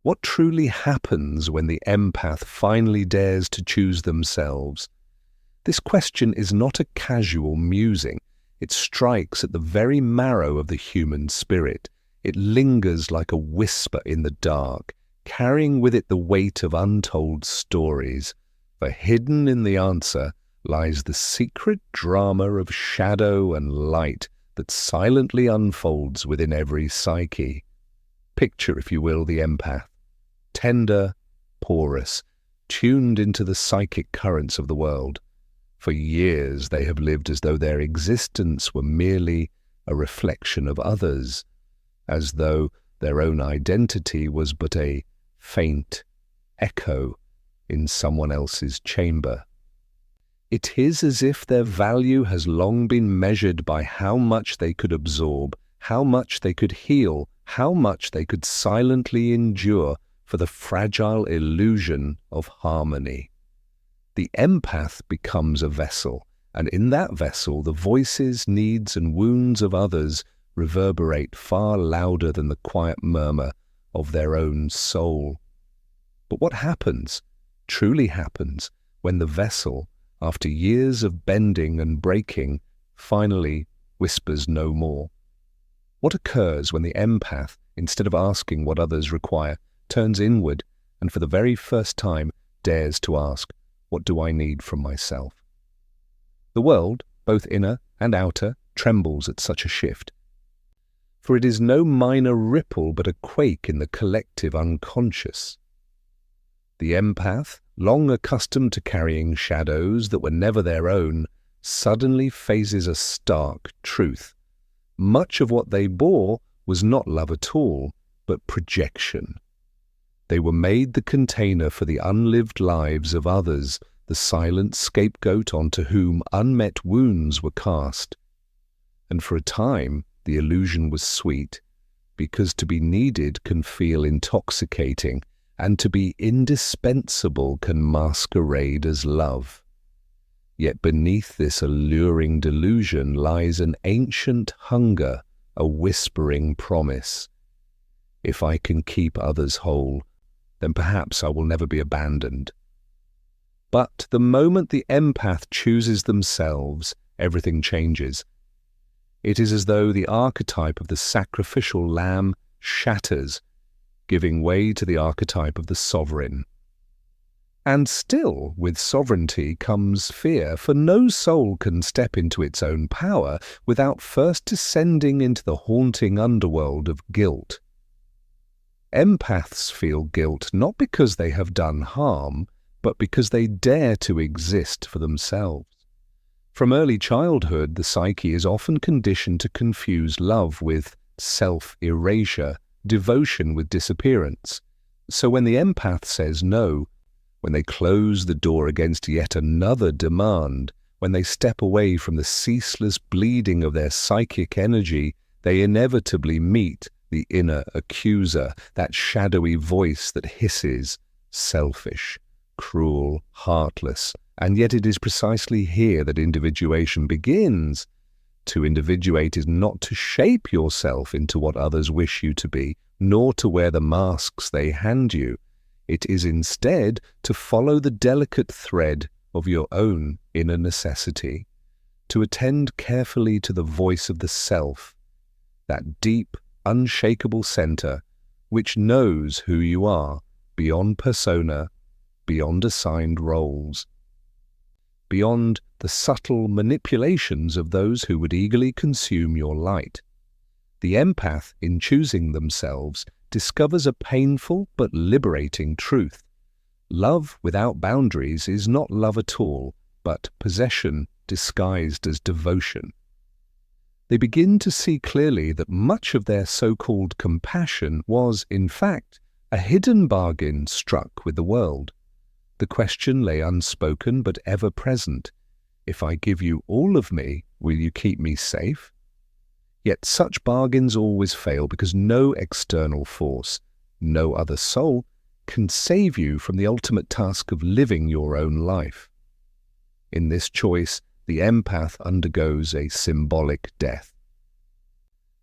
What truly happens when the empath finally dares to choose themselves? This question is not a casual musing. It strikes at the very marrow of the human spirit. It lingers like a whisper in the dark, carrying with it the weight of untold stories. For hidden in the answer lies the secret drama of shadow and light that silently unfolds within every psyche. Picture, if you will, the empath. Tender, porous, tuned into the psychic currents of the world. For years they have lived as though their existence were merely a reflection of others, as though their own identity was but a faint echo in someone else's chamber. It is as if their value has long been measured by how much they could absorb, how much they could heal, how much they could silently endure for the fragile illusion of harmony. The empath becomes a vessel, and in that vessel the voices, needs, and wounds of others reverberate far louder than the quiet murmur of their own soul. But what happens, truly happens, when the vessel, after years of bending and breaking, finally whispers no more? What occurs when the empath, instead of asking what others require, turns inward and for the very first time dares to ask, what do I need from myself? The world, both inner and outer, trembles at such a shift. For it is no minor ripple but a quake in the collective unconscious. The empath, long accustomed to carrying shadows that were never their own, suddenly faces a stark truth. Much of what they bore was not love at all, but projection. They were made the container for the unlived lives of others, the silent scapegoat onto whom unmet wounds were cast. And for a time, the illusion was sweet, because to be needed can feel intoxicating, and to be indispensable can masquerade as love. Yet beneath this alluring delusion lies an ancient hunger, a whispering promise. If I can keep others whole, then perhaps I will never be abandoned. But the moment the empath chooses themselves, everything changes. It is as though the archetype of the sacrificial lamb shatters, giving way to the archetype of the sovereign. And still, with sovereignty comes fear, for no soul can step into its own power without first descending into the haunting underworld of guilt. Empaths feel guilt not because they have done harm, but because they dare to exist for themselves. From early childhood, the psyche is often conditioned to confuse love with self-erasure, devotion with disappearance. So when the empath says no, when they close the door against yet another demand, when they step away from the ceaseless bleeding of their psychic energy, they inevitably meet the inner accuser, that shadowy voice that hisses, selfish, cruel, heartless. And yet it is precisely here that individuation begins. To individuate is not to shape yourself into what others wish you to be, nor to wear the masks they hand you. It is instead to follow the delicate thread of your own inner necessity, to attend carefully to the voice of the self, that deep, unshakable center which knows who you are beyond persona, beyond assigned roles, beyond the subtle manipulations of those who would eagerly consume your light. The empath, in choosing themselves, discovers a painful but liberating truth. Love without boundaries is not love at all, but possession disguised as devotion. They begin to see clearly that much of their so-called compassion was, in fact, a hidden bargain struck with the world. The question lay unspoken but ever present. If I give you all of me, will you keep me safe? Yet such bargains always fail because no external force, no other soul, can save you from the ultimate task of living your own life. In this choice, the empath undergoes a symbolic death.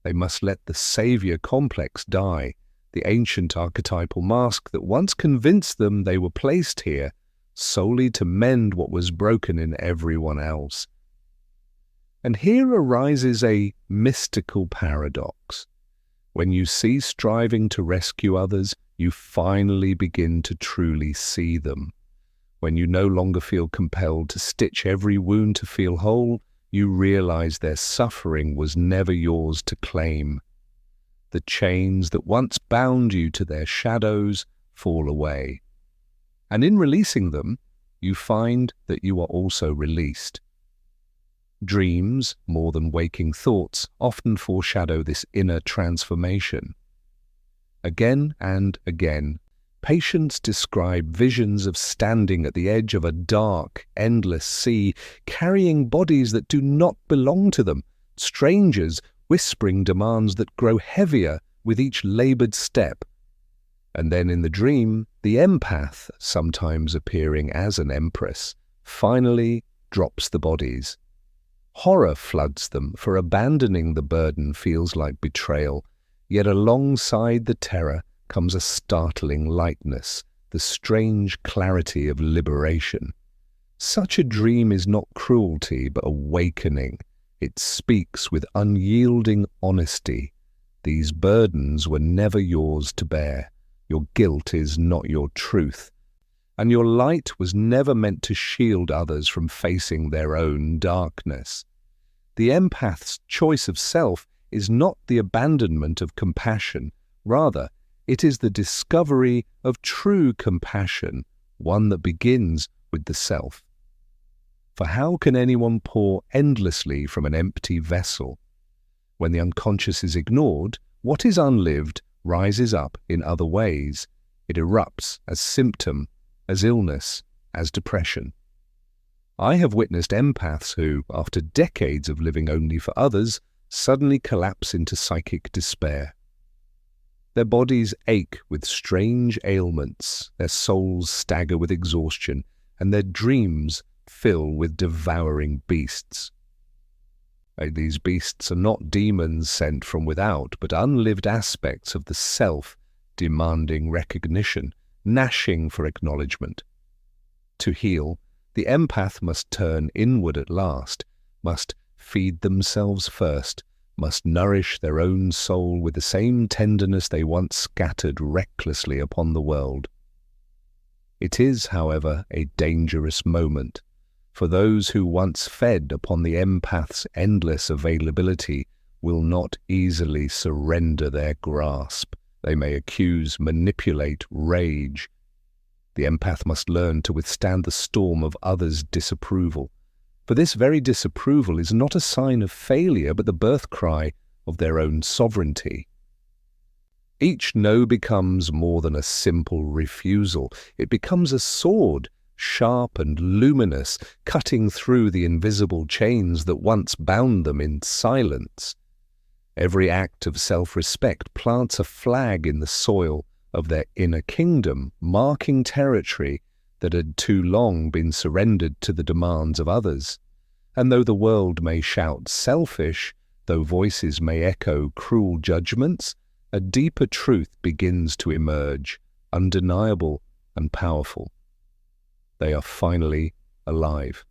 They must let the savior complex die, the ancient archetypal mask that once convinced them they were placed here solely to mend what was broken in everyone else. And here arises a mystical paradox. When you cease striving to rescue others, you finally begin to truly see them. When you no longer feel compelled to stitch every wound to feel whole, you realize their suffering was never yours to claim. The chains that once bound you to their shadows fall away. And in releasing them, you find that you are also released. Dreams, more than waking thoughts, often foreshadow this inner transformation. Again and again, patients describe visions of standing at the edge of a dark, endless sea, carrying bodies that do not belong to them, strangers whispering demands that grow heavier with each labored step. And then in the dream, the empath, sometimes appearing as an empress, finally drops the bodies. Horror floods them, for abandoning the burden feels like betrayal, yet alongside the terror comes a startling lightness, the strange clarity of liberation. Such a dream is not cruelty, but awakening. It speaks with unyielding honesty. These burdens were never yours to bear. Your guilt is not your truth. And your light was never meant to shield others from facing their own darkness. The empath's choice of self is not the abandonment of compassion. Rather, it is the discovery of true compassion, one that begins with the self. For how can anyone pour endlessly from an empty vessel? When the unconscious is ignored, what is unlived rises up in other ways. It erupts as symptom, as illness, as depression. I have witnessed empaths who, after decades of living only for others, suddenly collapse into psychic despair. Their bodies ache with strange ailments, their souls stagger with exhaustion, and their dreams fill with devouring beasts. These beasts are not demons sent from without, but unlived aspects of the self demanding recognition, gnashing for acknowledgement. To heal, the empath must turn inward at last, must feed themselves first, must nourish their own soul with the same tenderness they once scattered recklessly upon the world. It is, however, a dangerous moment. For those who once fed upon the empath's endless availability will not easily surrender their grasp. They may accuse, manipulate, rage. The empath must learn to withstand the storm of others' disapproval. For this very disapproval is not a sign of failure, but the birth cry of their own sovereignty. Each no becomes more than a simple refusal. It becomes a sword, sharp and luminous, cutting through the invisible chains that once bound them in silence. Every act of self-respect plants a flag in the soil of their inner kingdom, marking territory that had too long been surrendered to the demands of others. And though the world may shout selfish, though voices may echo cruel judgments, a deeper truth begins to emerge, undeniable and powerful. They are finally alive.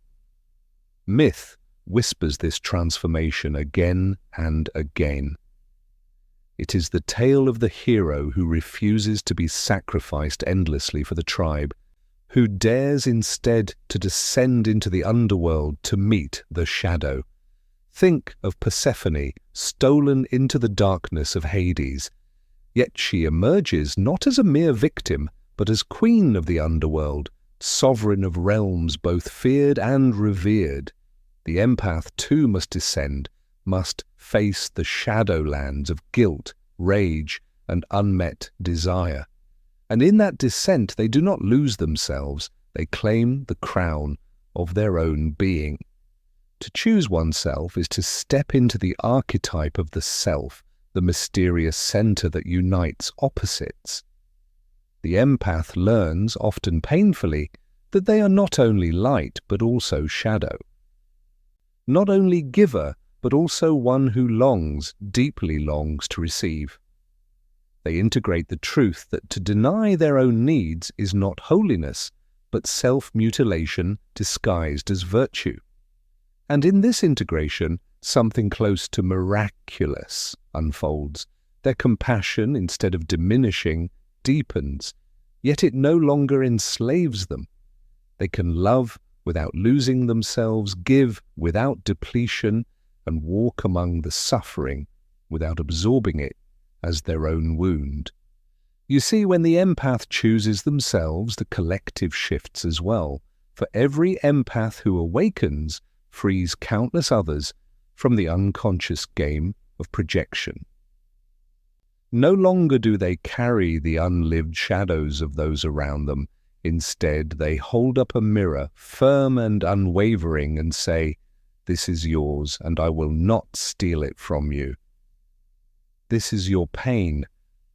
Myth whispers this transformation again and again. It is the tale of the hero who refuses to be sacrificed endlessly for the tribe, who dares instead to descend into the underworld to meet the shadow. Think of Persephone stolen into the darkness of Hades. Yet she emerges not as a mere victim, but as queen of the underworld, sovereign of realms both feared and revered. The empath too must descend, must face the shadowlands of guilt, rage, and unmet desire. And in that descent they do not lose themselves, they claim the crown of their own being. To choose oneself is to step into the archetype of the self, the mysterious center that unites opposites. The empath learns, often painfully, that they are not only light but also shadow. Not only giver, but also one who longs, deeply longs to receive. They integrate the truth that to deny their own needs is not holiness, but self-mutilation disguised as virtue. And in this integration, something close to miraculous unfolds. Their compassion, instead of diminishing, deepens, yet it no longer enslaves them. They can love without losing themselves, give without depletion, and walk among the suffering without absorbing it as their own wound. You see, when the empath chooses themselves, the collective shifts as well. For every empath who awakens frees countless others from the unconscious game of projection. No longer do they carry the unlived shadows of those around them. Instead, they hold up a mirror, firm and unwavering, and say, "This is yours, and I will not steal it from you. This is your pain,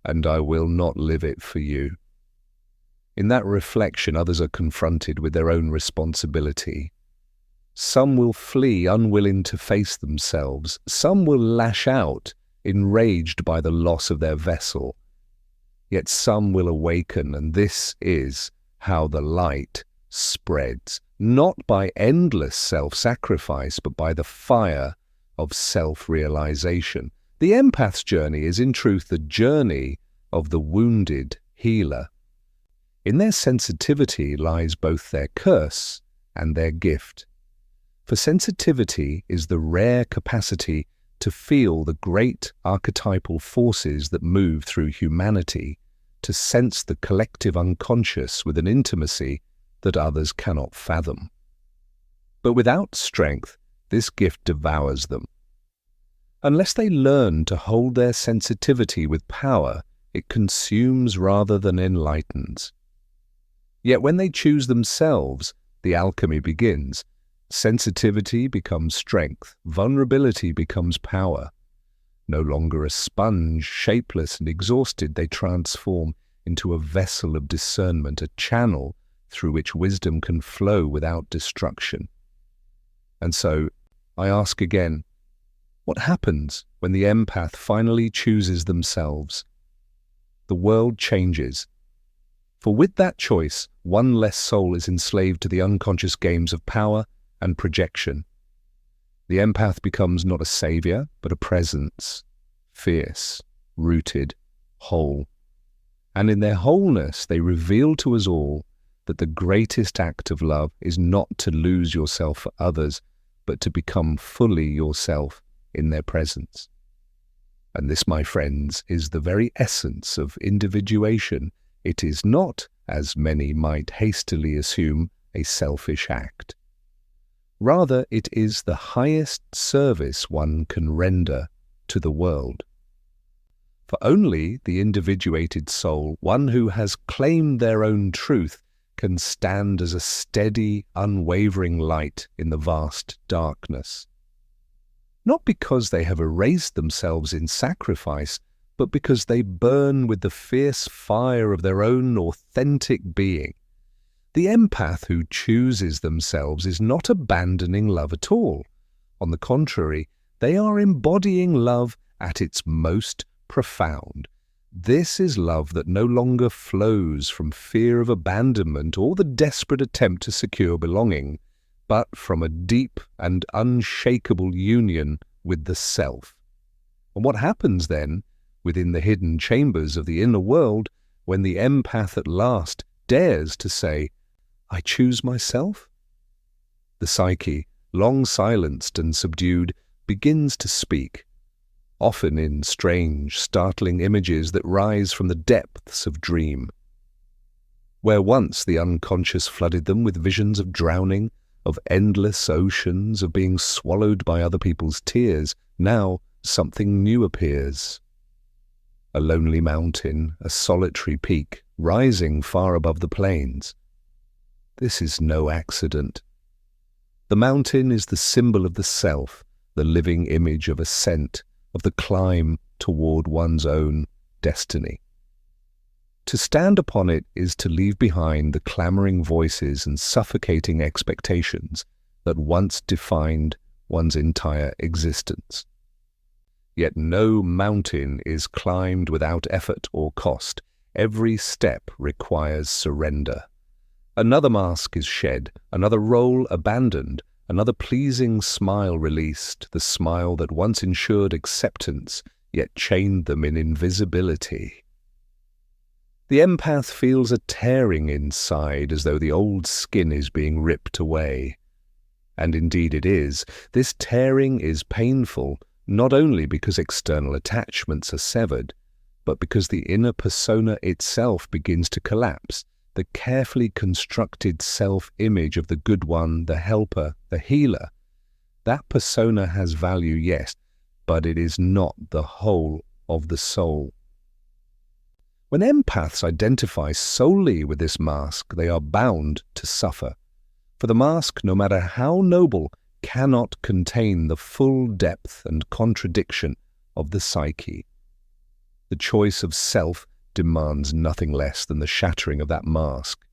and I will not live it for you." In that reflection, others are confronted with their own responsibility. Some will flee, unwilling to face themselves. Some will lash out, enraged by the loss of their vessel. Yet some will awaken, and this is how the light spreads, not by endless self-sacrifice, but by the fire of self-realization. The empath's journey is in truth the journey of the wounded healer. In their sensitivity lies both their curse and their gift. For sensitivity is the rare capacity to feel the great archetypal forces that move through humanity, to sense the collective unconscious with an intimacy that others cannot fathom. But without strength, this gift devours them. Unless they learn to hold their sensitivity with power, it consumes rather than enlightens. Yet when they choose themselves, the alchemy begins. Sensitivity becomes strength, vulnerability becomes power. No longer a sponge, shapeless and exhausted, they transform into a vessel of discernment, a channel through which wisdom can flow without destruction. And so, I ask again, what happens when the empath finally chooses themselves? The world changes. For with that choice, one less soul is enslaved to the unconscious games of power and projection. The empath becomes not a savior, but a presence, fierce, rooted, whole. And in their wholeness, they reveal to us all that the greatest act of love is not to lose yourself for others, but to become fully yourself in their presence. And this, my friends, is the very essence of individuation. It is not, as many might hastily assume, a selfish act. Rather, it is the highest service one can render to the world. For only the individuated soul, one who has claimed their own truth, can stand as a steady, unwavering light in the vast darkness. Not because they have erased themselves in sacrifice, but because they burn with the fierce fire of their own authentic being. The empath who chooses themselves is not abandoning love at all. On the contrary, they are embodying love at its most profound. This is love that no longer flows from fear of abandonment or the desperate attempt to secure belonging, but from a deep and unshakable union with the self. And what happens then, within the hidden chambers of the inner world, when the empath at last dares to say, "I choose myself"? The psyche, long silenced and subdued, begins to speak, often in strange, startling images that rise from the depths of dream. Where once the unconscious flooded them with visions of drowning, of endless oceans, of being swallowed by other people's tears, now something new appears. A lonely mountain, a solitary peak, rising far above the plains. This is no accident. The mountain is the symbol of the self, the living image of ascent, of the climb toward one's own destiny. To stand upon it is to leave behind the clamoring voices and suffocating expectations that once defined one's entire existence. Yet no mountain is climbed without effort or cost. Every step requires surrender. Another mask is shed, another role abandoned, another pleasing smile released, the smile that once ensured acceptance, yet chained them in invisibility. The empath feels a tearing inside as though the old skin is being ripped away. And indeed it is. This tearing is painful, not only because external attachments are severed, but because the inner persona itself begins to collapse. The carefully constructed self-image of the good one, the helper, the healer. That persona has value, yes, but it is not the whole of the soul. When empaths identify solely with this mask, they are bound to suffer. For the mask, no matter how noble, cannot contain the full depth and contradiction of the psyche. The choice of self demands nothing less than the shattering of that mask.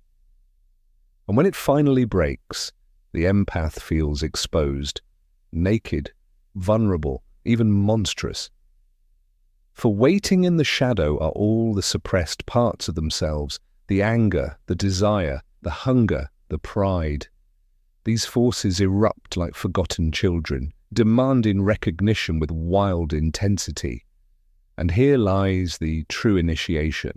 And when it finally breaks, the empath feels exposed, naked, vulnerable, even monstrous. For waiting in the shadow are all the suppressed parts of themselves, the anger, the desire, the hunger, the pride. These forces erupt like forgotten children, demanding recognition with wild intensity. And here lies the true initiation.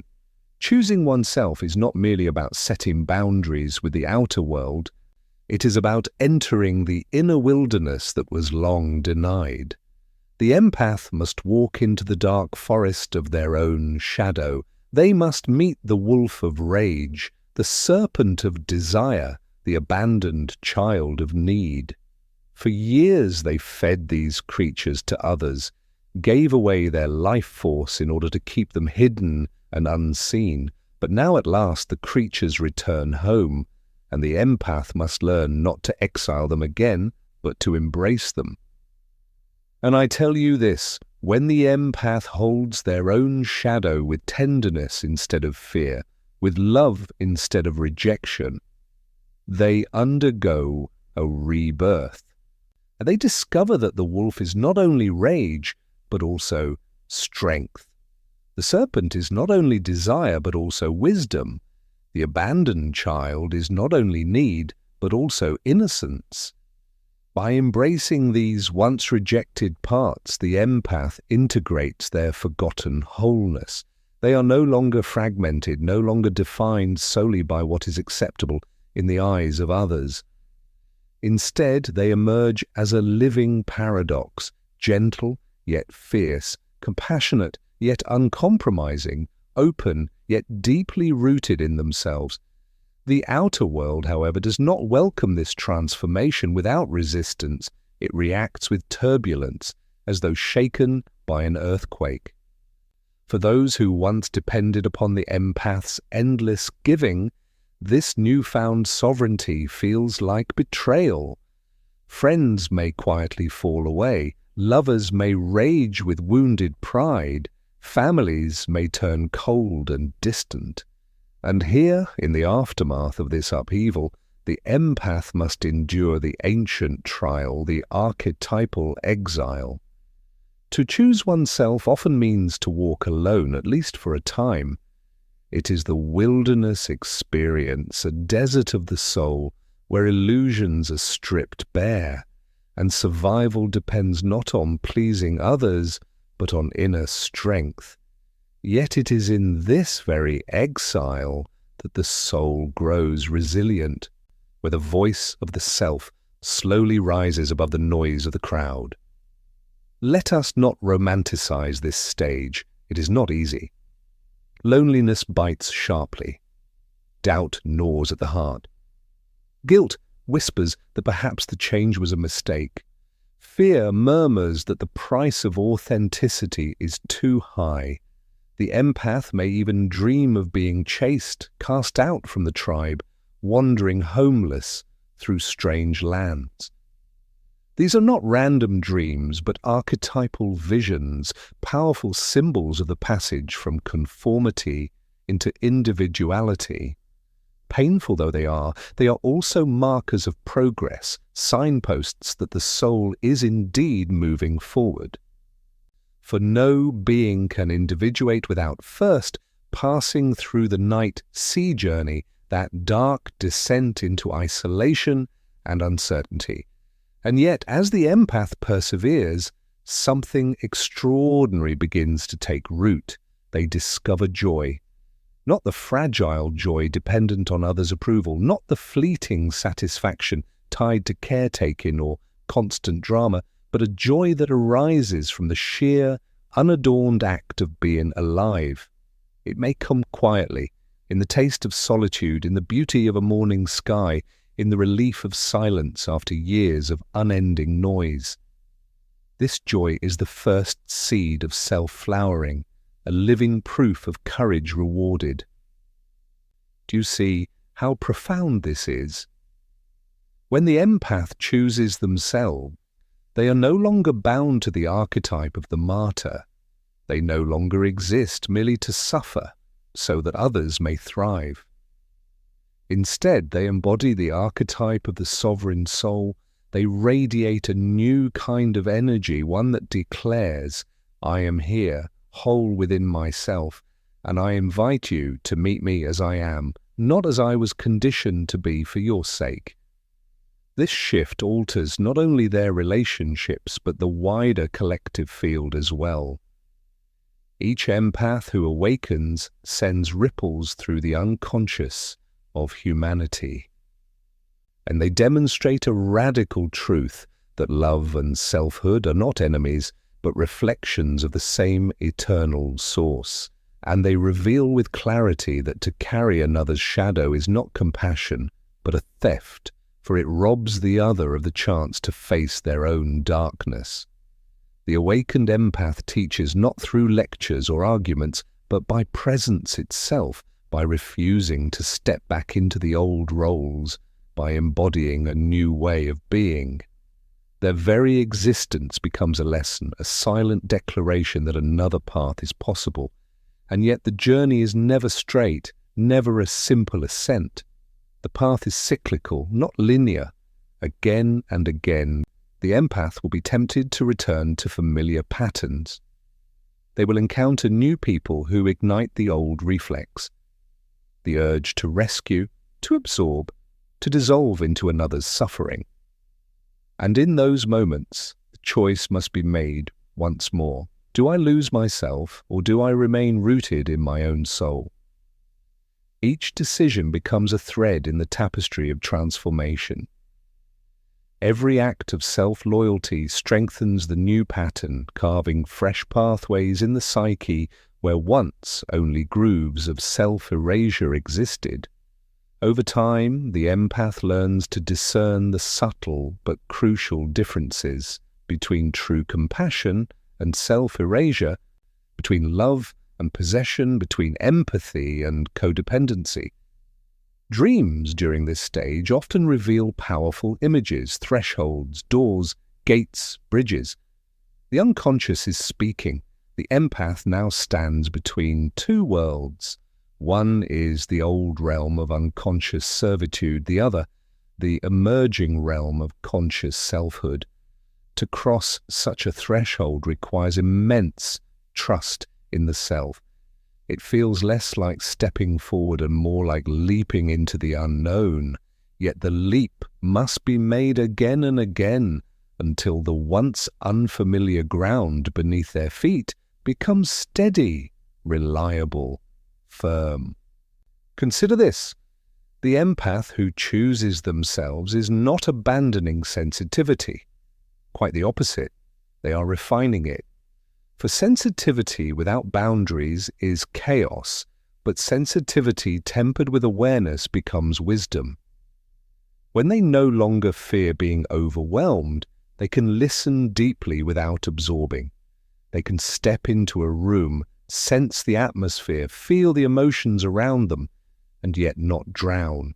Choosing oneself is not merely about setting boundaries with the outer world. It is about entering the inner wilderness that was long denied. The empath must walk into the dark forest of their own shadow. They must meet the wolf of rage, the serpent of desire, the abandoned child of need. For years they fed these creatures to others, gave away their life force in order to keep them hidden and unseen. But now at last the creatures return home, and the empath must learn not to exile them again, but to embrace them. And I tell you this, when the empath holds their own shadow with tenderness instead of fear, with love instead of rejection, they undergo a rebirth. And they discover that the wolf is not only rage, but also strength. The serpent is not only desire, but also wisdom. The abandoned child is not only need, but also innocence. By embracing these once rejected parts, the empath integrates their forgotten wholeness. They are no longer fragmented, no longer defined solely by what is acceptable in the eyes of others. Instead, they emerge as a living paradox, gentle yet fierce, compassionate yet uncompromising, open yet deeply rooted in themselves. The outer world, however, does not welcome this transformation without resistance. It reacts with turbulence, as though shaken by an earthquake. For those who once depended upon the empath's endless giving, this newfound sovereignty feels like betrayal. Friends may quietly fall away, lovers may rage with wounded pride, families may turn cold and distant. And here, in the aftermath of this upheaval, the empath must endure the ancient trial, the archetypal exile. To choose oneself often means to walk alone, at least for a time. It is the wilderness experience, a desert of the soul, where illusions are stripped bare, and survival depends not on pleasing others, but on inner strength. Yet it is in this very exile that the soul grows resilient, where the voice of the self slowly rises above the noise of the crowd. Let us not romanticize this stage. It is not easy. Loneliness bites sharply. Doubt gnaws at the heart. Guilt whispers that perhaps the change was a mistake. Fear murmurs that the price of authenticity is too high. The empath may even dream of being chased, cast out from the tribe, wandering homeless through strange lands. These are not random dreams, but archetypal visions, powerful symbols of the passage from conformity into individuality. Painful though they are also markers of progress, signposts that the soul is indeed moving forward. For no being can individuate without first passing through the night sea journey, that dark descent into isolation and uncertainty. And yet, as the empath perseveres, something extraordinary begins to take root. They discover joy. Not the fragile joy dependent on others' approval, not the fleeting satisfaction tied to caretaking or constant drama, but a joy that arises from the sheer, unadorned act of being alive. It may come quietly, in the taste of solitude, in the beauty of a morning sky, in the relief of silence after years of unending noise. This joy is the first seed of self-flowering, a living proof of courage rewarded. Do you see how profound this is? When the empath chooses themselves, they are no longer bound to the archetype of the martyr. They no longer exist merely to suffer so that others may thrive. Instead, they embody the archetype of the sovereign soul. They radiate a new kind of energy, one that declares, "I am here, whole within myself, and I invite you to meet me as I am, not as I was conditioned to be for your sake." This shift alters not only their relationships, but the wider collective field as well. Each empath who awakens sends ripples through the unconscious of humanity. And they demonstrate a radical truth that love and selfhood are not enemies, but reflections of the same eternal source. And they reveal with clarity that to carry another's shadow is not compassion, but a theft, for it robs the other of the chance to face their own darkness. The awakened empath teaches not through lectures or arguments, but by presence itself, by refusing to step back into the old roles, by embodying a new way of being. Their very existence becomes a lesson, a silent declaration that another path is possible. And yet the journey is never straight, never a simple ascent. The path is cyclical, not linear. Again and again, the empath will be tempted to return to familiar patterns. They will encounter new people who ignite the old reflex, the urge to rescue, to absorb, to dissolve into another's suffering. And in those moments, the choice must be made once more. Do I lose myself, or do I remain rooted in my own soul? Each decision becomes a thread in the tapestry of transformation. Every act of self-loyalty strengthens the new pattern, carving fresh pathways in the psyche where once only grooves of self-erasure existed. Over time, the empath learns to discern the subtle but crucial differences between true compassion and self-erasure, between love and possession, between empathy and codependency. Dreams during this stage often reveal powerful images, thresholds, doors, gates, bridges. The unconscious is speaking. The empath now stands between two worlds. One is the old realm of unconscious servitude, the other, the emerging realm of conscious selfhood. To cross such a threshold requires immense trust in the self. It feels less like stepping forward and more like leaping into the unknown. Yet the leap must be made again and again until the once unfamiliar ground beneath their feet becomes steady, reliable, firm. Consider this. The empath who chooses themselves is not abandoning sensitivity. Quite the opposite. They are refining it. For sensitivity without boundaries is chaos, but sensitivity tempered with awareness becomes wisdom. When they no longer fear being overwhelmed, they can listen deeply without absorbing. They can step into a room, sense the atmosphere, feel the emotions around them, and yet not drown.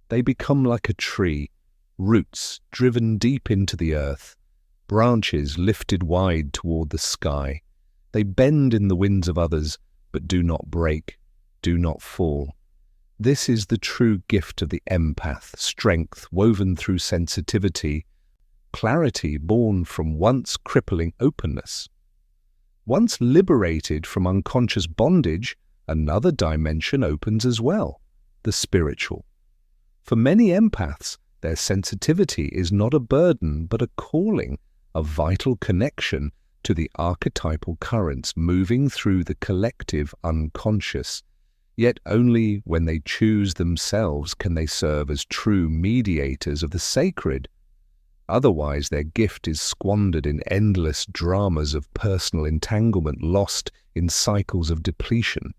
They become like a tree, roots driven deep into the earth, branches lifted wide toward the sky. They bend in the winds of others, but do not break, do not fall. This is the true gift of the empath, strength woven through sensitivity, clarity born from once crippling openness. Once liberated from unconscious bondage, another dimension opens as well, the spiritual. For many empaths, their sensitivity is not a burden but a calling, a vital connection to the archetypal currents moving through the collective unconscious. Yet only when they choose themselves can they serve as true mediators of the sacred. Otherwise, their gift is squandered in endless dramas of personal entanglement, lost in cycles of depletion.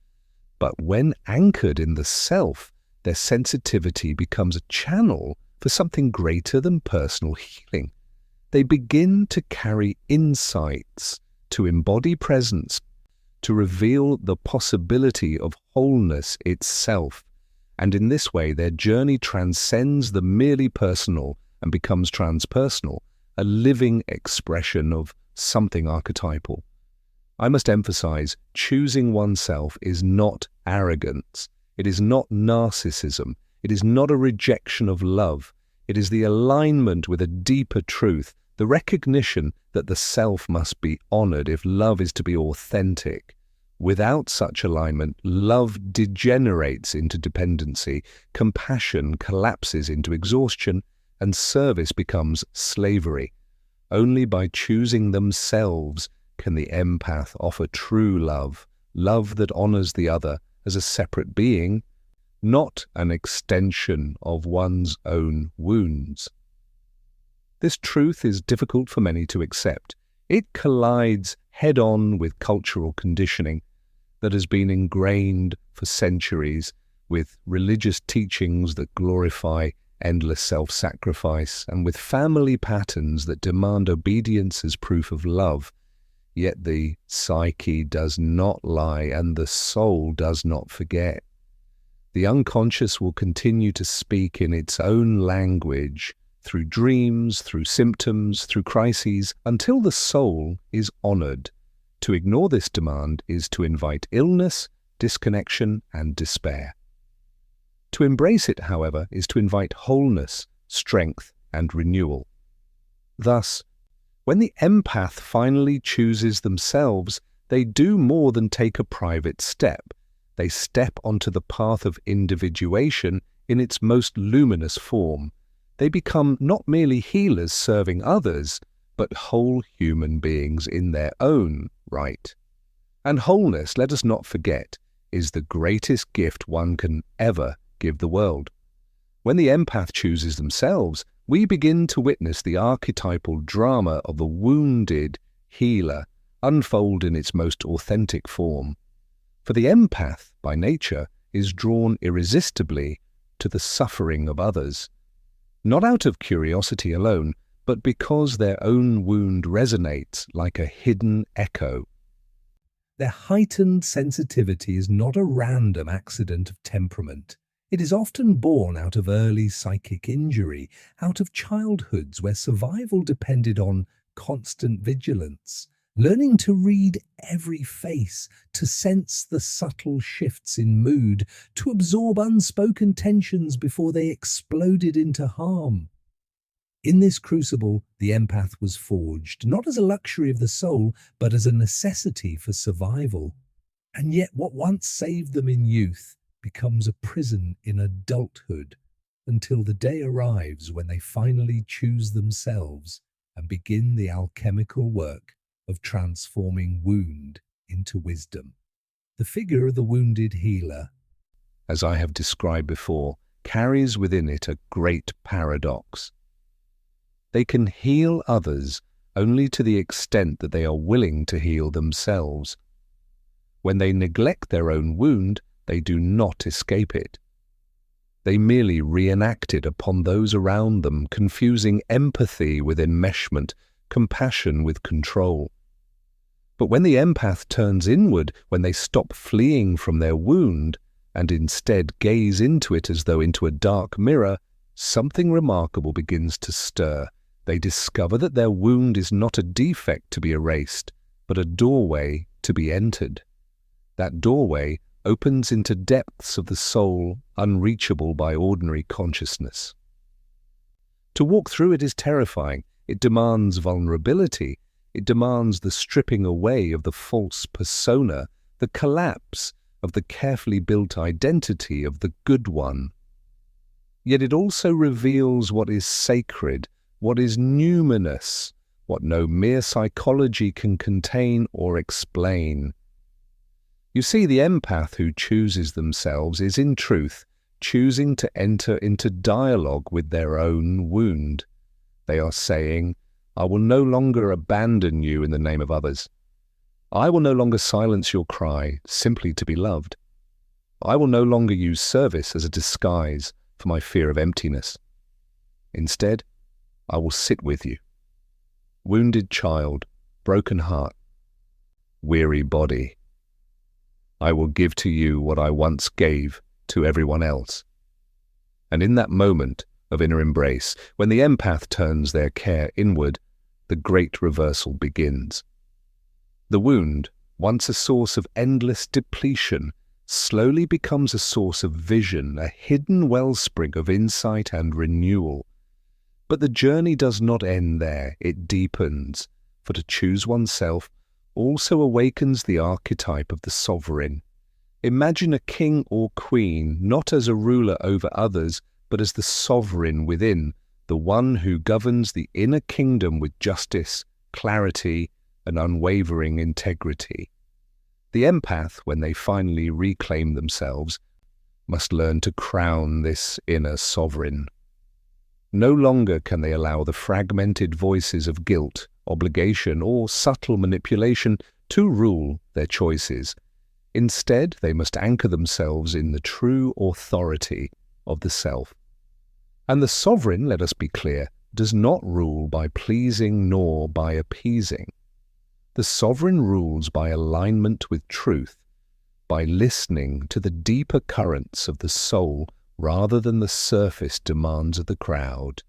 But when anchored in the self, their sensitivity becomes a channel for something greater than personal healing. They begin to carry insights, to embody presence, to reveal the possibility of wholeness itself. And in this way, their journey transcends the merely personal and becomes transpersonal, a living expression of something archetypal. I must emphasize, choosing oneself is not arrogance. It is not narcissism. It is not a rejection of love. It is the alignment with a deeper truth, the recognition that the self must be honored if love is to be authentic. Without such alignment, love degenerates into dependency, compassion collapses into exhaustion, and service becomes slavery. Only by choosing themselves can the empath offer true love, love that honors the other as a separate being, not an extension of one's own wounds. This truth is difficult for many to accept. It collides head-on with cultural conditioning that has been ingrained for centuries, with religious teachings that glorify endless self-sacrifice, and with family patterns that demand obedience as proof of love. Yet the psyche does not lie, and the soul does not forget. The unconscious will continue to speak in its own language, through dreams, through symptoms, through crises, until the soul is honored. To ignore this demand is to invite illness, disconnection, and despair. To embrace it, however, is to invite wholeness, strength, and renewal. Thus, when the empath finally chooses themselves, they do more than take a private step. They step onto the path of individuation in its most luminous form. They become not merely healers serving others, but whole human beings in their own right. And wholeness, let us not forget, is the greatest gift one can ever give the world. When the empath chooses themselves, we begin to witness the archetypal drama of the wounded healer unfold in its most authentic form. For the empath, by nature, is drawn irresistibly to the suffering of others, not out of curiosity alone, but because their own wound resonates like a hidden echo. Their heightened sensitivity is not a random accident of temperament. It is often born out of early psychic injury, out of childhoods where survival depended on constant vigilance, learning to read every face, to sense the subtle shifts in mood, to absorb unspoken tensions before they exploded into harm. In this crucible, the empath was forged, not as a luxury of the soul, but as a necessity for survival. And yet what once saved them in youth becomes a prison in adulthood, until the day arrives when they finally choose themselves and begin the alchemical work of transforming wound into wisdom. The figure of the wounded healer, as I have described before, carries within it a great paradox. They can heal others only to the extent that they are willing to heal themselves. When they neglect their own wound, they do not escape it. They merely reenact it upon those around them, confusing empathy with enmeshment, compassion with control. But when the empath turns inward, when they stop fleeing from their wound and instead gaze into it as though into a dark mirror, something remarkable begins to stir. They discover that their wound is not a defect to be erased, but a doorway to be entered. That doorway opens into depths of the soul unreachable by ordinary consciousness. To walk through it is terrifying. It demands vulnerability. It demands the stripping away of the false persona, the collapse of the carefully built identity of the good one. Yet it also reveals what is sacred, what is numinous, what no mere psychology can contain or explain. You see, the empath who chooses themselves is in truth choosing to enter into dialogue with their own wound. They are saying, I will no longer abandon you in the name of others. I will no longer silence your cry simply to be loved. I will no longer use service as a disguise for my fear of emptiness. Instead, I will sit with you. Wounded child, broken heart, weary body. I will give to you what I once gave to everyone else. And in that moment of inner embrace, when the empath turns their care inward, the great reversal begins. The wound, once a source of endless depletion, slowly becomes a source of vision, a hidden wellspring of insight and renewal. But the journey does not end there, it deepens, for to choose oneself also awakens the archetype of the sovereign. Imagine a king or queen not as a ruler over others, but as the sovereign within, the one who governs the inner kingdom with justice, clarity, and unwavering integrity. The empath, when they finally reclaim themselves, must learn to crown this inner sovereign. No longer can they allow the fragmented voices of guilt, obligation, or subtle manipulation to rule their choices. Instead, they must anchor themselves in the true authority of the self. And the sovereign, let us be clear, does not rule by pleasing nor by appeasing. The sovereign rules by alignment with truth, by listening to the deeper currents of the soul rather than the surface demands of the crowd.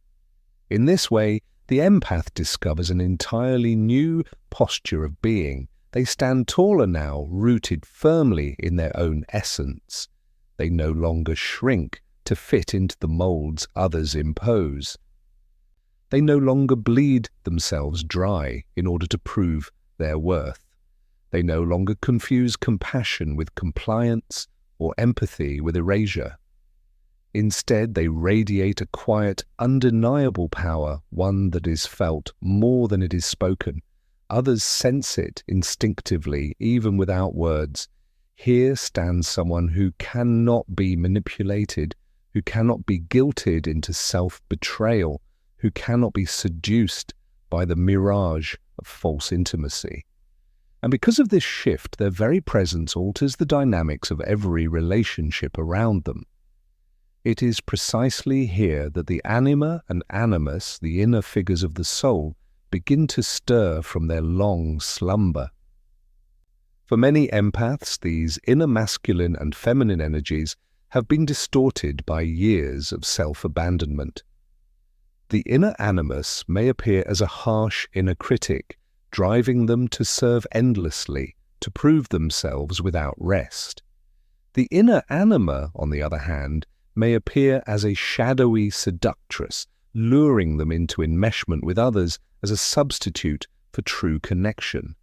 In this way, the empath discovers an entirely new posture of being. They stand taller now, rooted firmly in their own essence. They no longer shrink to fit into the molds others impose. They no longer bleed themselves dry in order to prove their worth. They no longer confuse compassion with compliance or empathy with erasure. Instead, they radiate a quiet, undeniable power, one that is felt more than it is spoken. Others sense it instinctively, even without words. Here stands someone who cannot be manipulated, who cannot be guilted into self-betrayal, who cannot be seduced by the mirage of false intimacy. And because of this shift, their very presence alters the dynamics of every relationship around them. It is precisely here that the anima and animus, the inner figures of the soul, begin to stir from their long slumber. For many empaths, these inner masculine and feminine energies have been distorted by years of self-abandonment. The inner animus may appear as a harsh inner critic, driving them to serve endlessly, to prove themselves without rest. The inner anima, on the other hand, may appear as a shadowy seductress, luring them into enmeshment with others as a substitute for true connection.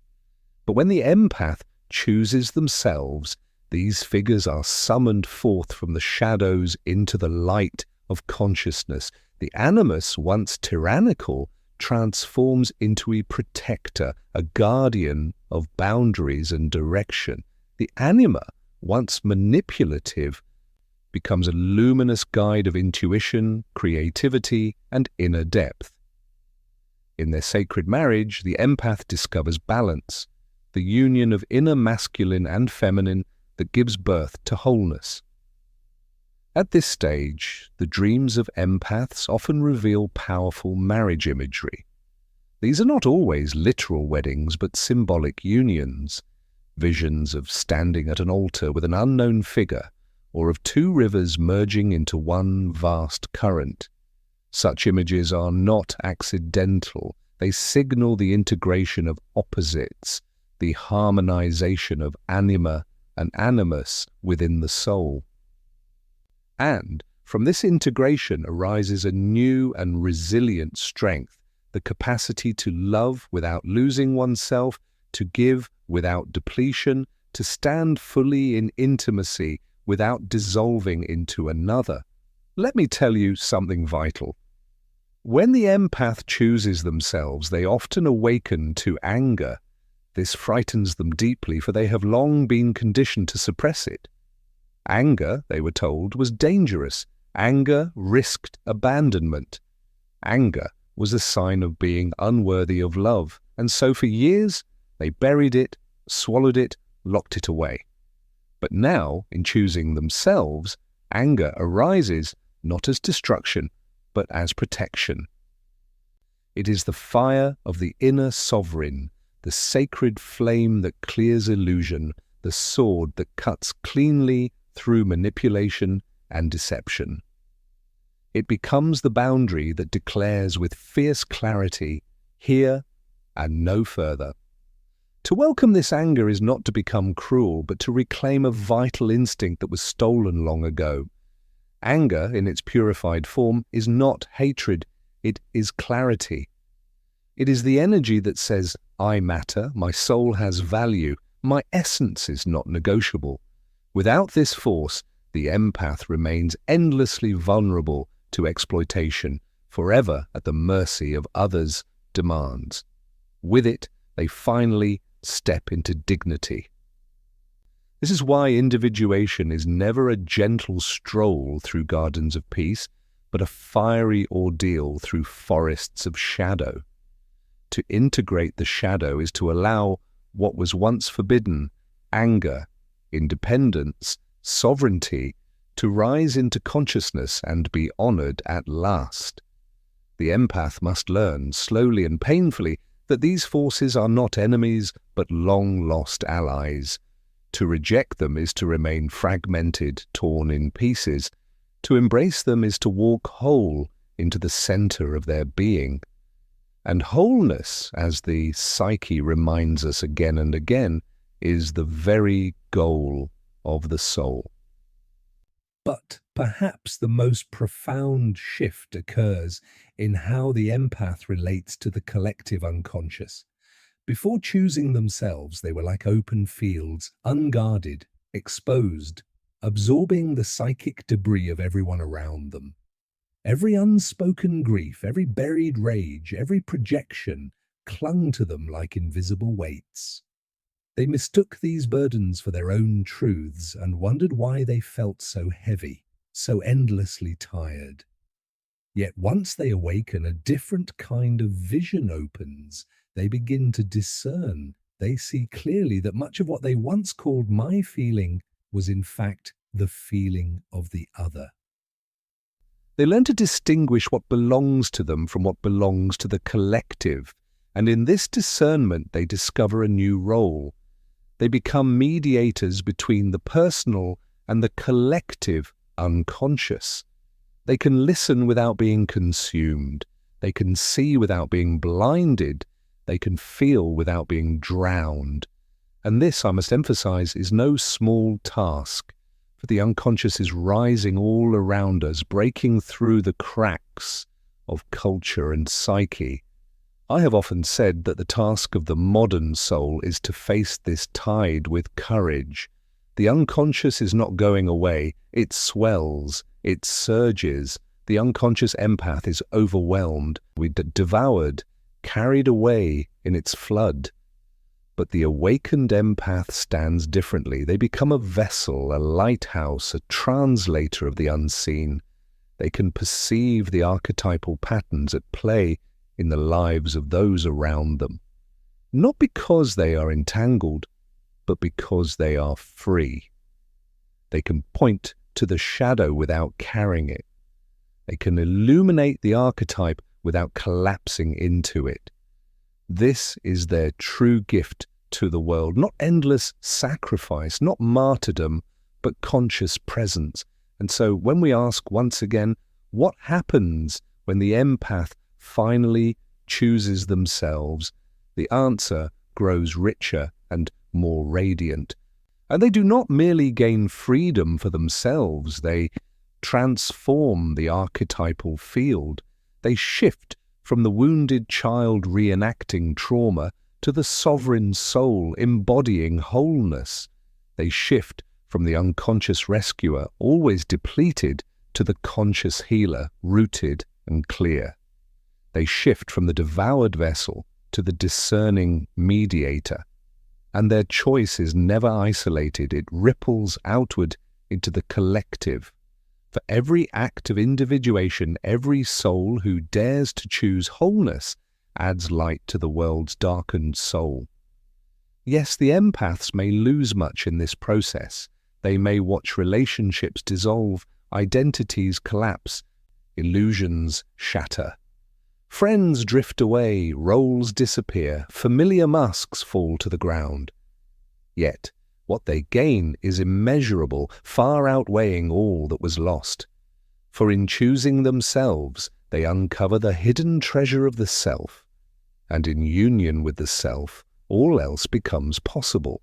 But when the empath chooses themselves, these figures are summoned forth from the shadows into the light of consciousness. The animus, once tyrannical, transforms into a protector, a guardian of boundaries and direction. The anima, once manipulative, becomes a luminous guide of intuition, creativity, and inner depth. In their sacred marriage, the empath discovers balance, the union of inner masculine and feminine that gives birth to wholeness. At this stage, the dreams of empaths often reveal powerful marriage imagery. These are not always literal weddings, but symbolic unions, visions of standing at an altar with an unknown figure, or of two rivers merging into one vast current. Such images are not accidental. They signal the integration of opposites, the harmonization of anima and animus within the soul. And from this integration arises a new and resilient strength, the capacity to love without losing oneself, to give without depletion, to stand fully in intimacy without dissolving into another. Let me tell you something vital. When the empath chooses themselves, they often awaken to anger. This frightens them deeply, for they have long been conditioned to suppress it. Anger, they were told, was dangerous. Anger risked abandonment. Anger was a sign of being unworthy of love, and so for years they buried it, swallowed it, locked it away. But now, in choosing themselves, anger arises not as destruction, but as protection. It is the fire of the inner sovereign, the sacred flame that clears illusion, the sword that cuts cleanly through manipulation and deception. It becomes the boundary that declares with fierce clarity, here and no further. To welcome this anger is not to become cruel, but to reclaim a vital instinct that was stolen long ago. Anger, in its purified form, is not hatred, it is clarity. It is the energy that says, I matter, my soul has value, my essence is not negotiable. Without this force, the empath remains endlessly vulnerable to exploitation, forever at the mercy of others' demands. With it, they finally step into dignity. This is why individuation is never a gentle stroll through gardens of peace, but a fiery ordeal through forests of shadow. To integrate the shadow is to allow what was once forbidden, anger, independence, sovereignty, to rise into consciousness and be honored at last. The empath must learn, slowly and painfully, that these forces are not enemies, but long-lost allies. To reject them is to remain fragmented, torn in pieces. To embrace them is to walk whole into the center of their being. And wholeness, as the psyche reminds us again and again, is the very goal of the soul. But perhaps the most profound shift occurs in how the empath relates to the collective unconscious. Before choosing themselves, they were like open fields, unguarded, exposed, absorbing the psychic debris of everyone around them. Every unspoken grief, every buried rage, every projection clung to them like invisible weights. They mistook these burdens for their own truths and wondered why they felt so heavy, so endlessly tired. Yet once they awaken, a different kind of vision opens. They begin to discern. They see clearly that much of what they once called my feeling was in fact the feeling of the other. They learn to distinguish what belongs to them from what belongs to the collective, and in this discernment they discover a new role. They become mediators between the personal and the collective unconscious. They can listen without being consumed. They can see without being blinded. They can feel without being drowned. And this, I must emphasize, is no small task, for the unconscious is rising all around us, breaking through the cracks of culture and psyche. I have often said that the task of the modern soul is to face this tide with courage. The unconscious is not going away, it swells, it surges. The unconscious empath is overwhelmed, devoured, carried away in its flood. But the awakened empath stands differently. They become a vessel, a lighthouse, a translator of the unseen. They can perceive the archetypal patterns at play in the lives of those around them, not because they are entangled, but because they are free. They can point to the shadow without carrying it. They can illuminate the archetype without collapsing into it. This is their true gift to the world, not endless sacrifice, not martyrdom, but conscious presence. And so when we ask once again, what happens when the empath finally chooses themselves, the answer grows richer and more radiant. And they do not merely gain freedom for themselves, they transform the archetypal field. They shift from the wounded child reenacting trauma to the sovereign soul embodying wholeness. They shift from the unconscious rescuer, always depleted, to the conscious healer, rooted and clear. They shift from the devoured vessel to the discerning mediator. And their choice is never isolated. It ripples outward into the collective. For every act of individuation, every soul who dares to choose wholeness adds light to the world's darkened soul. Yes, the empaths may lose much in this process. They may watch relationships dissolve, identities collapse, illusions shatter. Friends drift away, roles disappear, familiar masks fall to the ground. Yet, what they gain is immeasurable, far outweighing all that was lost. For in choosing themselves, they uncover the hidden treasure of the self, and in union with the self, all else becomes possible.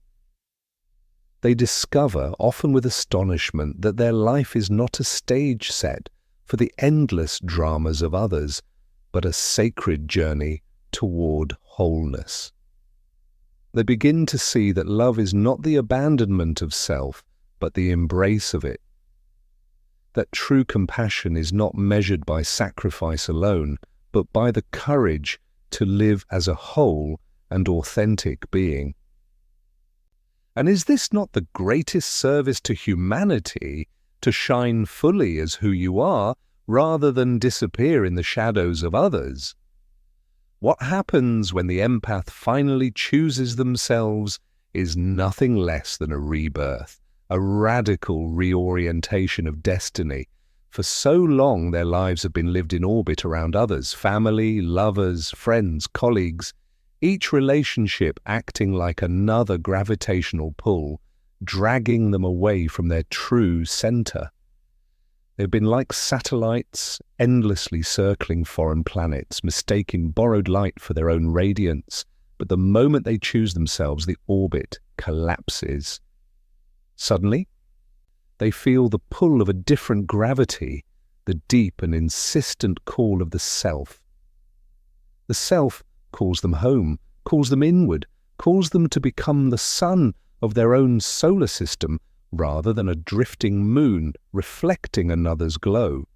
They discover, often with astonishment, that their life is not a stage set for the endless dramas of others, but a sacred journey toward wholeness. They begin to see that love is not the abandonment of self, but the embrace of it. That true compassion is not measured by sacrifice alone, but by the courage to live as a whole and authentic being. And is this not the greatest service to humanity, to shine fully as who you are, rather than disappear in the shadows of others? What happens when the empath finally chooses themselves is nothing less than a rebirth, a radical reorientation of destiny. For so long their lives have been lived in orbit around others, family, lovers, friends, colleagues, each relationship acting like another gravitational pull, dragging them away from their true center. They've been like satellites, endlessly circling foreign planets, mistaking borrowed light for their own radiance. But the moment they choose themselves, the orbit collapses. Suddenly, they feel the pull of a different gravity, the deep and insistent call of the self. The self calls them home, calls them inward, calls them to become the sun of their own solar system, rather than a drifting moon reflecting another's glow.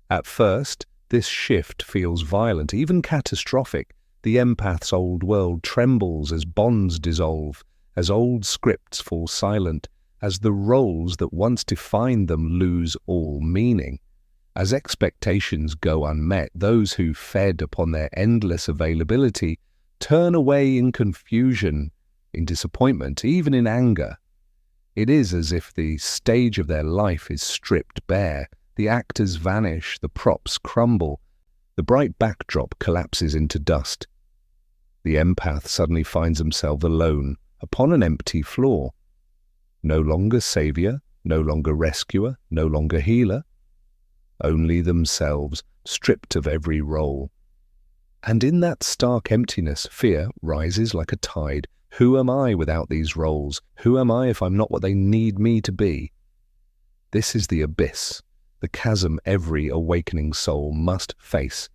At first, this shift feels violent, even catastrophic. The empath's old world trembles as bonds dissolve, as old scripts fall silent, as the roles that once defined them lose all meaning. As expectations go unmet, those who fed upon their endless availability turn away in confusion, in disappointment, even in anger. It is as if the stage of their life is stripped bare, the actors vanish, the props crumble, the bright backdrop collapses into dust. The empath suddenly finds himself alone upon an empty floor. No longer savior, no longer rescuer, no longer healer. Only themselves, stripped of every role. And in that stark emptiness, fear rises like a tide. Who am I without these roles? Who am I if I'm not what they need me to be? This is the abyss, the chasm every awakening soul must face.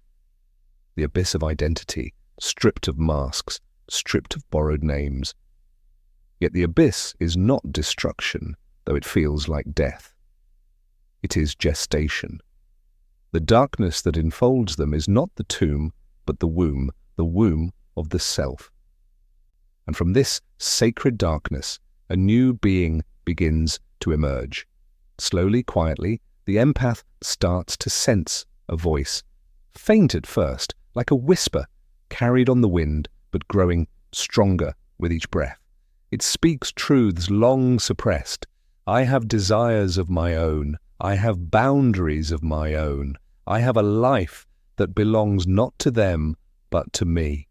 The abyss of identity, stripped of masks, stripped of borrowed names. Yet the abyss is not destruction, though it feels like death. It is gestation. The darkness that enfolds them is not the tomb, but the womb of the self. And from this sacred darkness, a new being begins to emerge. Slowly, quietly, the empath starts to sense a voice, faint at first, like a whisper, carried on the wind, but growing stronger with each breath. It speaks truths long suppressed. I have desires of my own. I have boundaries of my own. I have a life that belongs not to them, but to me.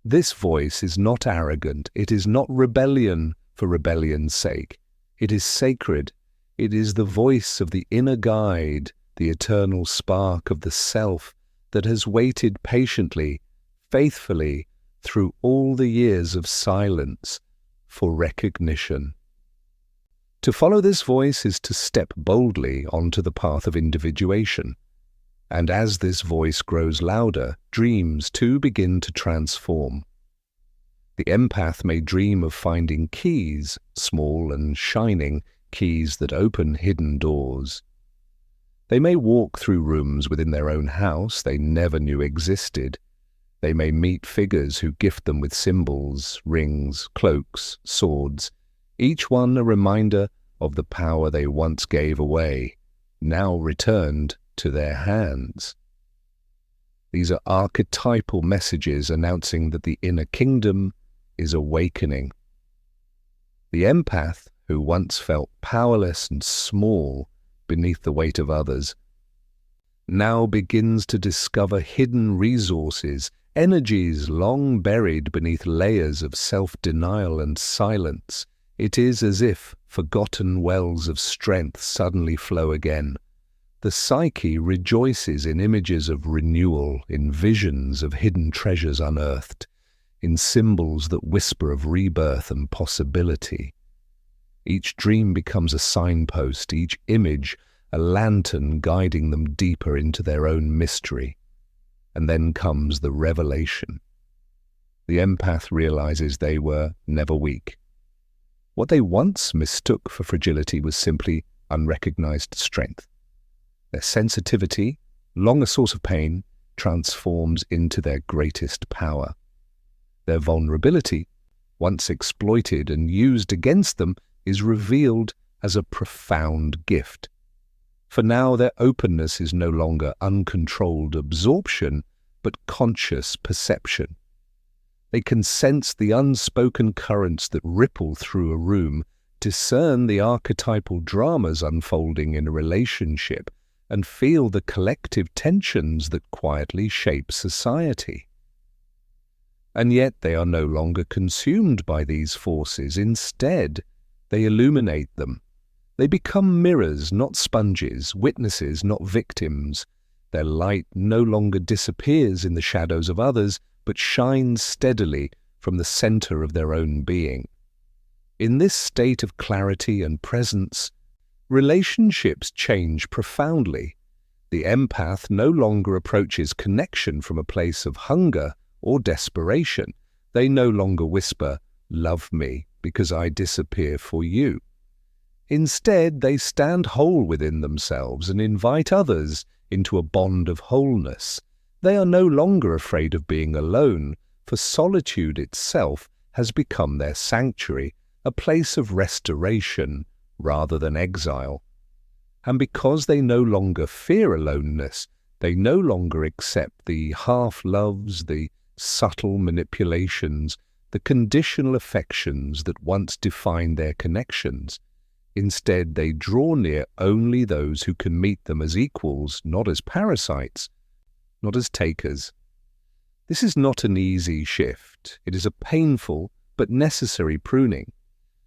This voice is not arrogant. It is not rebellion for rebellion's sake. It is sacred. It is the voice of the inner guide, the eternal spark of the self that has waited patiently, faithfully, through all the years of silence for recognition. To follow this voice is to step boldly onto the path of individuation. And as this voice grows louder, dreams too begin to transform. The empath may dream of finding keys, small and shining, keys that open hidden doors. They may walk through rooms within their own house they never knew existed. They may meet figures who gift them with symbols, rings, cloaks, swords, each one a reminder of the power they once gave away, now returned to their hands. These are archetypal messages announcing that the inner kingdom is awakening. The empath, who once felt powerless and small beneath the weight of others, now begins to discover hidden resources, energies long buried beneath layers of self-denial and silence. It is as if forgotten wells of strength suddenly flow again. The psyche rejoices in images of renewal, in visions of hidden treasures unearthed, in symbols that whisper of rebirth and possibility. Each dream becomes a signpost, each image a lantern guiding them deeper into their own mystery. And then comes the revelation. The empath realizes they were never weak. What they once mistook for fragility was simply unrecognized strength. Their sensitivity, long a source of pain, transforms into their greatest power. Their vulnerability, once exploited and used against them, is revealed as a profound gift. For now their openness is no longer uncontrolled absorption, but conscious perception. They can sense the unspoken currents that ripple through a room, discern the archetypal dramas unfolding in a relationship, and feel the collective tensions that quietly shape society. And yet they are no longer consumed by these forces. Instead, they illuminate them. They become mirrors, not sponges, witnesses, not victims. Their light no longer disappears in the shadows of others, but shines steadily from the center of their own being. In this state of clarity and presence, relationships change profoundly. The empath no longer approaches connection from a place of hunger or desperation. They no longer whisper, "Love me because I disappear for you." Instead, they stand whole within themselves and invite others into a bond of wholeness. They are no longer afraid of being alone, for solitude itself has become their sanctuary, a place of restoration rather than exile. And because they no longer fear aloneness, they no longer accept the half-loves, the subtle manipulations, the conditional affections that once defined their connections. Instead, they draw near only those who can meet them as equals, not as parasites, not as takers. This is not an easy shift. It is a painful but necessary pruning.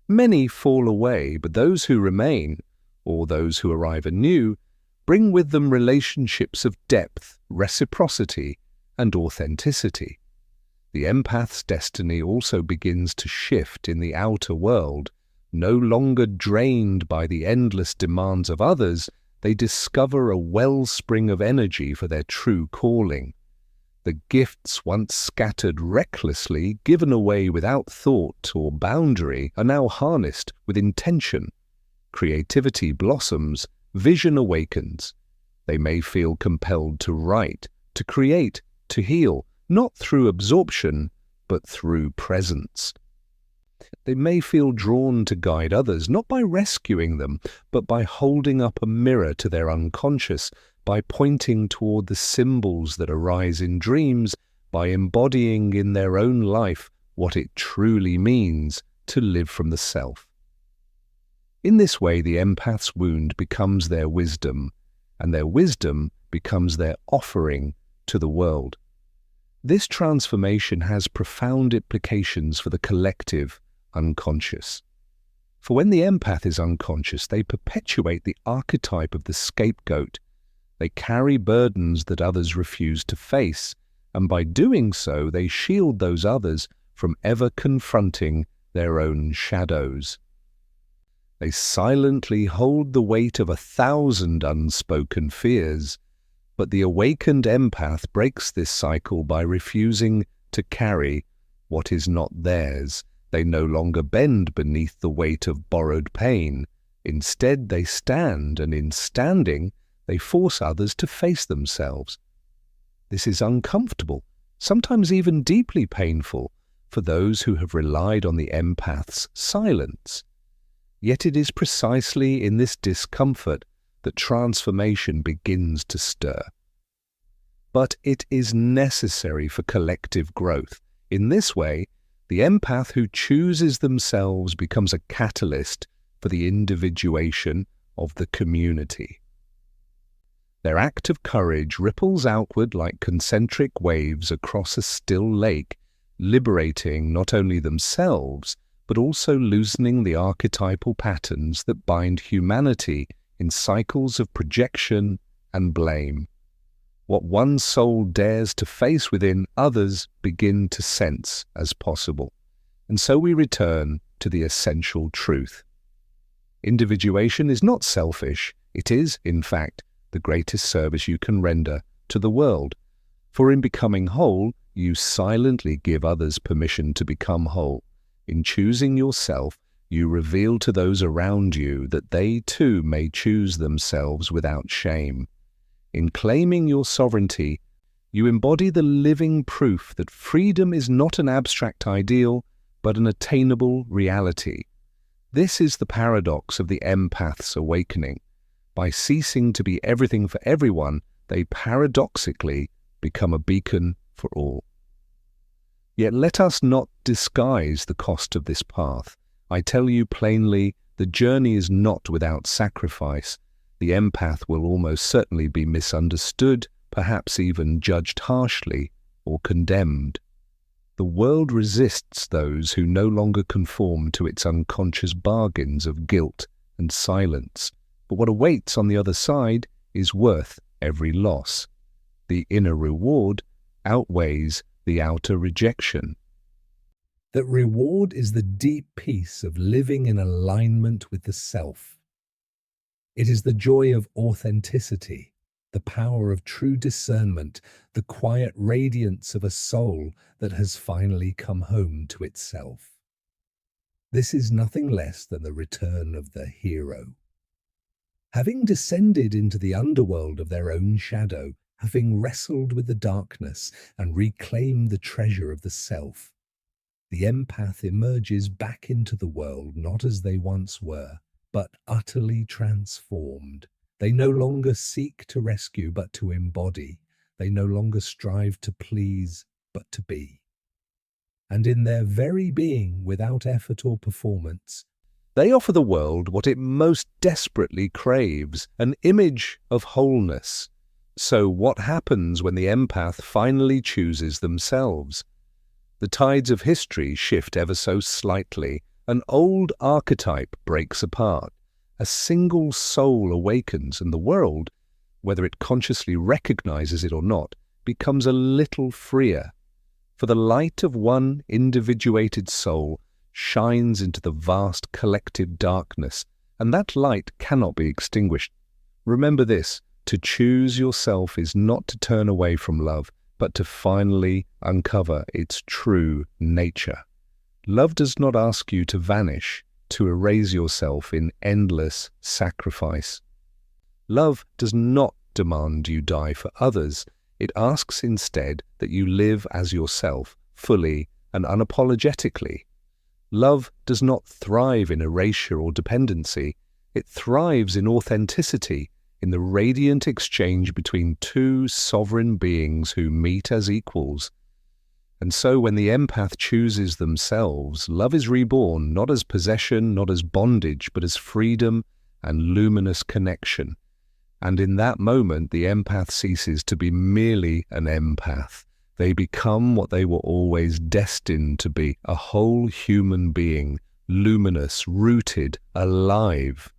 Many fall away, but those who remain, or those who arrive anew, bring with them relationships of depth, reciprocity, and authenticity. The empath's destiny also begins to shift in the outer world. No longer drained by the endless demands of others, they discover a wellspring of energy for their true calling. The gifts once scattered recklessly, given away without thought or boundary, are now harnessed with intention. Creativity blossoms, vision awakens. They may feel compelled to write, to create, to heal, not through absorption, but through presence. They may feel drawn to guide others, not by rescuing them, but by holding up a mirror to their unconscious, by pointing toward the symbols that arise in dreams, by embodying in their own life what it truly means to live from the self. In this way, the empath's wound becomes their wisdom, and their wisdom becomes their offering to the world. This transformation has profound implications for the collective unconscious. For when the empath is unconscious, they perpetuate the archetype of the scapegoat. They carry burdens that others refuse to face, and by doing so, they shield those others from ever confronting their own shadows. They silently hold the weight of 1,000 unspoken fears, But the awakened empath breaks this cycle by refusing to carry what is not theirs. They no longer bend beneath the weight of borrowed pain. Instead, they stand, and in standing, they force others to face themselves. This is uncomfortable, sometimes even deeply painful, for those who have relied on the empath's silence. Yet it is precisely in this discomfort that transformation begins to stir. But it is necessary for collective growth. In this way, the empath who chooses themselves becomes a catalyst for the individuation of the community. Their act of courage ripples outward like concentric waves across a still lake, liberating not only themselves, but also loosening the archetypal patterns that bind humanity in cycles of projection and blame. What one soul dares to face within, others begin to sense as possible. And so we return to the essential truth. Individuation is not selfish. It is, in fact, the greatest service you can render to the world. For in becoming whole, you silently give others permission to become whole. In choosing yourself, you reveal to those around you that they too may choose themselves without shame. In claiming your sovereignty, you embody the living proof that freedom is not an abstract ideal, but an attainable reality. This is the paradox of the empath's awakening. By ceasing to be everything for everyone, they paradoxically become a beacon for all. Yet let us not disguise the cost of this path. I tell you plainly, the journey is not without sacrifice. The empath will almost certainly be misunderstood, perhaps even judged harshly or condemned. The world resists those who no longer conform to its unconscious bargains of guilt and silence. But what awaits on the other side is worth every loss. The inner reward outweighs the outer rejection. That reward is the deep peace of living in alignment with the self. It is the joy of authenticity, the power of true discernment, the quiet radiance of a soul that has finally come home to itself. This is nothing less than the return of the hero. Having descended into the underworld of their own shadow, having wrestled with the darkness and reclaimed the treasure of the self, the empath emerges back into the world not as they once were, but utterly transformed. They no longer seek to rescue, but to embody. They no longer strive to please, but to be. And in their very being, without effort or performance, they offer the world what it most desperately craves, an image of wholeness. So what happens when the empath finally chooses themselves? The tides of history shift ever so slightly. An old archetype breaks apart. A single soul awakens, and the world, whether it consciously recognizes it or not, becomes a little freer. For the light of one individuated soul shines into the vast collective darkness, and that light cannot be extinguished. Remember this: to choose yourself is not to turn away from love, but to finally uncover its true nature. Love does not ask you to vanish, to erase yourself in endless sacrifice. Love does not demand you die for others. It asks instead that you live as yourself, fully and unapologetically. Love does not thrive in erasure or dependency. It thrives in authenticity, in the radiant exchange between two sovereign beings who meet as equals. And so when the empath chooses themselves, love is reborn, not as possession, not as bondage, but as freedom and luminous connection. And in that moment, the empath ceases to be merely an empath. They become what they were always destined to be, a whole human being, luminous, rooted, alive.